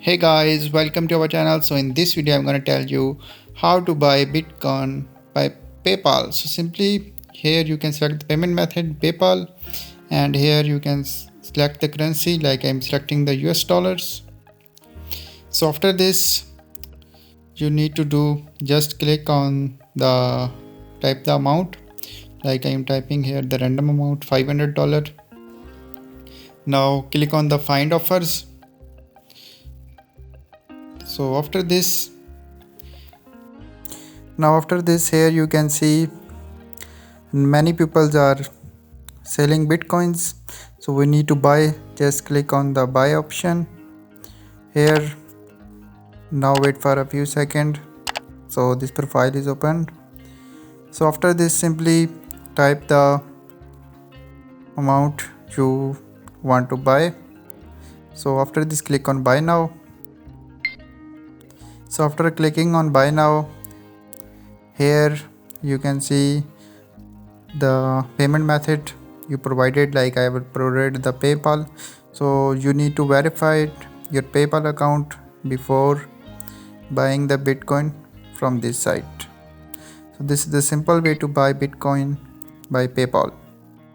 Hey guys, welcome to our channel. So in this video I'm going to tell you how to buy Bitcoin by PayPal. So simply here you can select the payment method PayPal, and here you can select the currency, like I'm selecting the US dollars. So after this you need to do just click on the type the amount, like I'm typing here the random amount $500. Now click on the find offers. So after this here you can see many people are selling bitcoins, so we need to buy. Just click on the buy option here. Now wait for a few seconds. So this profile is opened. So after this simply type the amount you want to buy. So after this click on buy now. So after clicking on buy now, here you can see the payment method you provided, like I will provide the PayPal. So you need to verify your PayPal account before buying the Bitcoin from this site. So this is the simple way to buy Bitcoin by PayPal.